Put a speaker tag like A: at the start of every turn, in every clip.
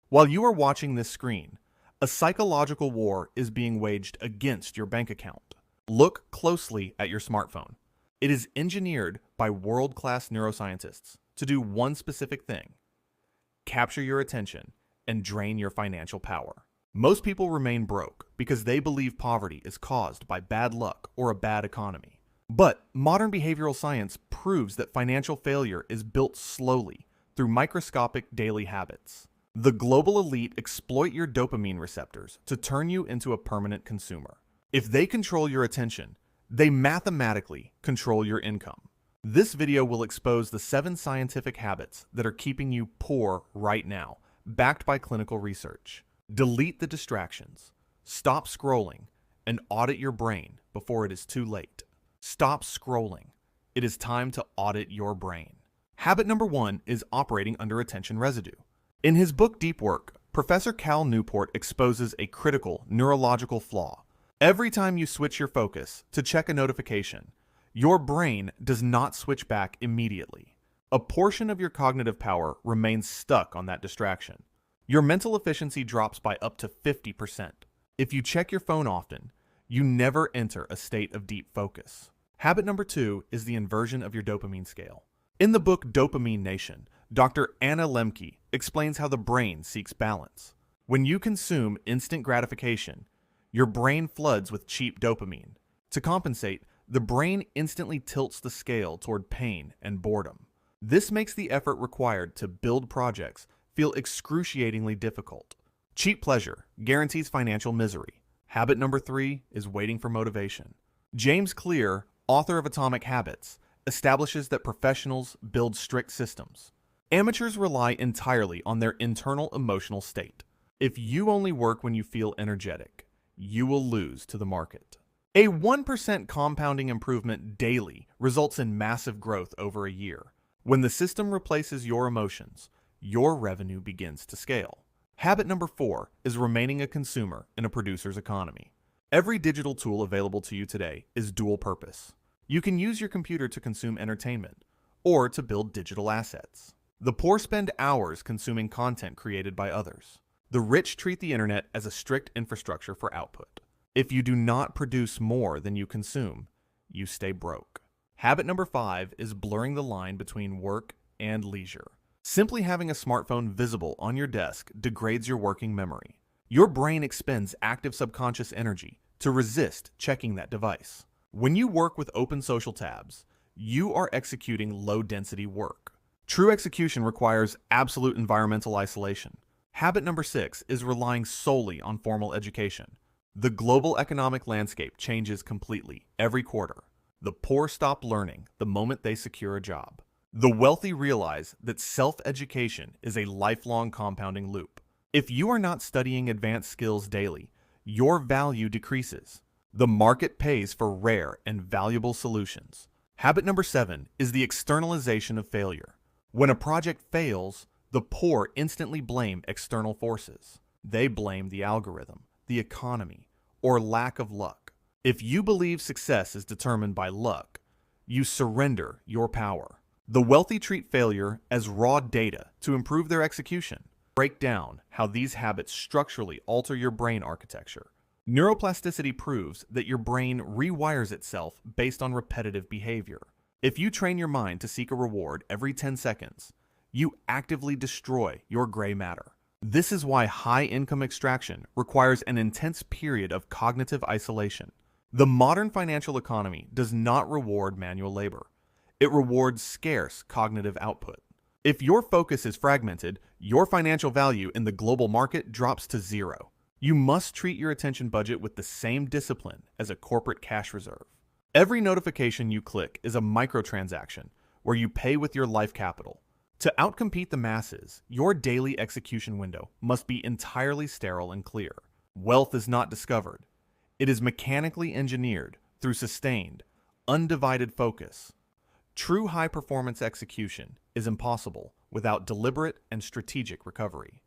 A: While you are watching this screen, a psychological war is being waged against your bank account. Look closely at your smartphone. It is engineered by world-class neuroscientists to do one specific thing: capture your attention and drain your financial power. Most people remain broke because they believe poverty is caused by bad luck or a bad economy. But modern behavioral science proves that financial failure is built slowly through microscopic daily habits. The global elite exploit your dopamine receptors to turn you into a permanent consumer. If they control your attention, they mathematically control your income. This video will expose the 7 scientific habits that are keeping you poor right now, backed by clinical research. Delete the distractions, stop scrolling, and audit your brain before it is too late. Stop scrolling. It is time to audit your brain. Habit number 1 is operating under attention residue. In his book Deep Work, Professor Cal Newport exposes a critical neurological flaw. Every time you switch your focus to check a notification, your brain does not switch back immediately. A portion of your cognitive power remains stuck on that distraction. Your mental efficiency drops by up to 50%. If you check your phone often, you never enter a state of deep focus. Habit number 2 is the inversion of your dopamine scale. In the book Dopamine Nation, Dr. Anna Lemke explains how the brain seeks balance. When you consume instant gratification, your brain floods with cheap dopamine. To compensate, the brain instantly tilts the scale toward pain and boredom. This makes the effort required to build projects feel excruciatingly difficult. Cheap pleasure guarantees financial misery. Habit number 3 is waiting for motivation. James Clear, author of Atomic Habits, establishes that professionals build strict systems. Amateurs rely entirely on their internal emotional state. If you only work when you feel energetic, you will lose to the market. A 1% compounding improvement daily results in massive growth over a year. When the system replaces your emotions, your revenue begins to scale. Habit number 4 is remaining a consumer in a producer's economy. Every digital tool available to you today is dual purpose. You can use your computer to consume entertainment or to build digital assets. The poor spend hours consuming content created by others. The rich treat the internet as a strict infrastructure for output. If you do not produce more than you consume, you stay broke. Habit number 5 is blurring the line between work and leisure. Simply having a smartphone visible on your desk degrades your working memory. Your brain expends active subconscious energy to resist checking that device. When you work with open social tabs, you are executing low-density work. True execution requires absolute environmental isolation. Habit number 6 is relying solely on formal education. The global economic landscape changes completely every quarter. The poor stop learning the moment they secure a job. The wealthy realize that self-education is a lifelong compounding loop. If you are not studying advanced skills daily, your value decreases. The market pays for rare and valuable solutions. Habit number 7 is the externalization of failure. When a project fails, the poor instantly blame external forces. They blame the algorithm, the economy, or lack of luck. If you believe success is determined by luck, you surrender your power. The wealthy treat failure as raw data to improve their execution. Break down how these habits structurally alter your brain architecture. Neuroplasticity proves that your brain rewires itself based on repetitive behavior. If you train your mind to seek a reward every 10 seconds, you actively destroy your gray matter. This is why high-income extraction requires an intense period of cognitive isolation. The modern financial economy does not reward manual labor. It rewards scarce cognitive output. If your focus is fragmented, your financial value in the global market drops to 0. You must treat your attention budget with the same discipline as a corporate cash reserve. Every notification you click is a microtransaction where you pay with your life capital. To outcompete the masses, your daily execution window must be entirely sterile and clear. Wealth is not discovered. It is mechanically engineered through sustained, undivided focus. True high-performance execution is impossible without deliberate and strategic recovery.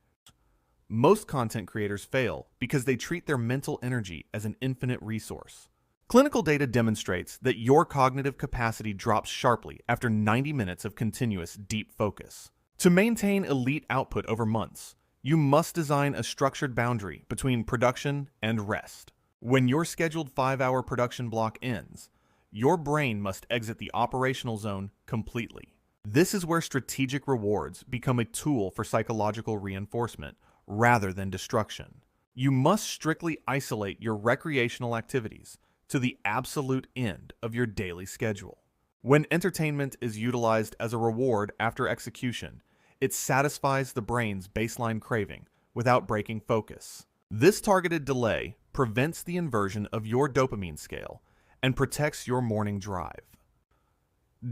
A: Most content creators fail because they treat their mental energy as an infinite resource. Clinical data demonstrates that your cognitive capacity drops sharply after 90 minutes of continuous deep focus. To maintain elite output over months, You must design a structured boundary between production and rest. When your scheduled 5-hour production block ends, your brain must exit the operational zone completely. This is where strategic rewards become a tool for psychological reinforcement rather than destruction. You must strictly isolate your recreational activities to the absolute end of your daily schedule. When entertainment is utilized as a reward after execution, it satisfies the brain's baseline craving without breaking focus. This targeted delay prevents the inversion of your dopamine scale and protects your morning drive.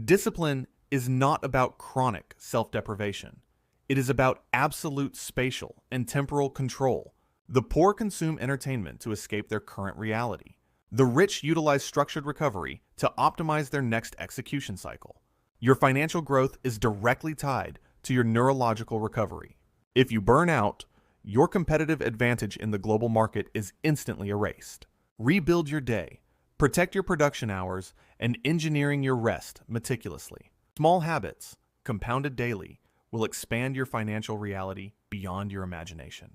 A: Discipline is not about chronic self-deprivation. It is about absolute spatial and temporal control. The poor consume entertainment to escape their current reality. The rich utilize structured recovery to optimize their next execution cycle. Your financial growth is directly tied to your neurological recovery. If you burn out, your competitive advantage in the global market is instantly erased. Rebuild your day, protect your production hours, and engineering your rest meticulously. Small habits, compounded daily, will expand your financial reality beyond your imagination.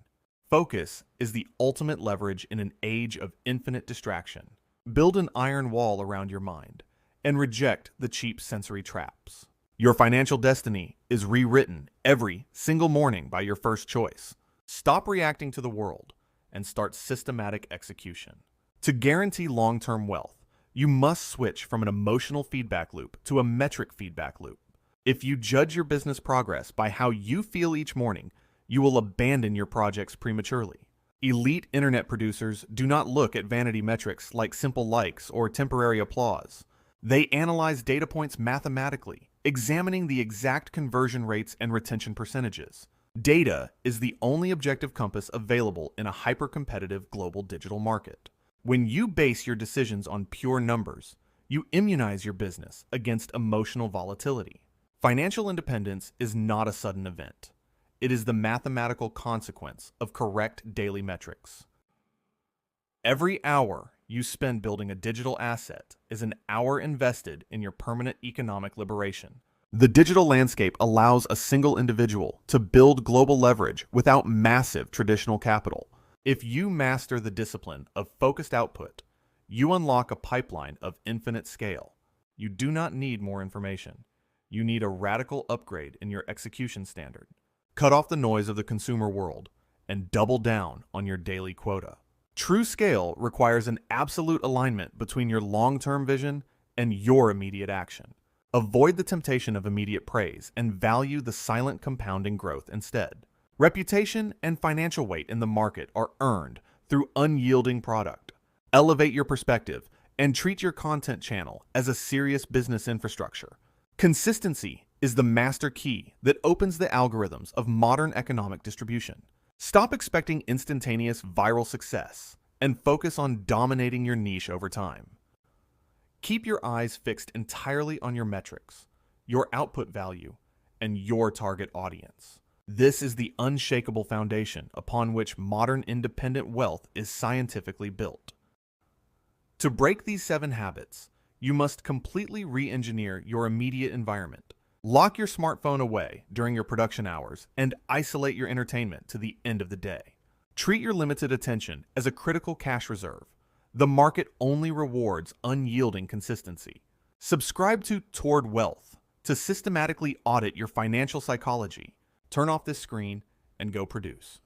A: Focus is the ultimate leverage in an age of infinite distraction. Build an iron wall around your mind and reject the cheap sensory traps. Your financial destiny is rewritten every single morning by your first choice. Stop reacting to the world and start systematic execution. To guarantee long-term wealth, you must switch from an emotional feedback loop to a metric feedback loop. If you judge your business progress by how you feel each morning, you will abandon your projects prematurely. Elite internet producers do not look at vanity metrics like simple likes or temporary applause. They analyze data points mathematically, examining the exact conversion rates and retention percentages. Data is the only objective compass available in a hyper-competitive global digital market. When you base your decisions on pure numbers, you immunize your business against emotional volatility. Financial independence is not a sudden event. It is the mathematical consequence of correct daily metrics. Every hour you spend building a digital asset is an hour invested in your permanent economic liberation. The digital landscape allows a single individual to build global leverage without massive traditional capital. If you master the discipline of focused output, you unlock a pipeline of infinite scale. You do not need more information. You need a radical upgrade in your execution standard. Cut off the noise of the consumer world and double down on your daily quota. True scale requires an absolute alignment between your long-term vision and your immediate action. Avoid the temptation of immediate praise and value the silent compounding growth instead. Reputation and financial weight in the market are earned through unyielding product. Elevate your perspective and treat your content channel as a serious business infrastructure. Consistency is the master key that opens the algorithms of modern economic distribution. Stop expecting instantaneous viral success and focus on dominating your niche over time. Keep your eyes fixed entirely on your metrics, your output value, and your target audience. This is the unshakable foundation upon which modern independent wealth is scientifically built. To break these 7 habits, you must completely re-engineer your immediate environment. Lock your smartphone away during your production hours and isolate your entertainment to the end of the day. Treat your limited attention as a critical cash reserve. The market only rewards unyielding consistency. Subscribe to Toward Wealth to systematically audit your financial psychology. Turn off this screen and go produce.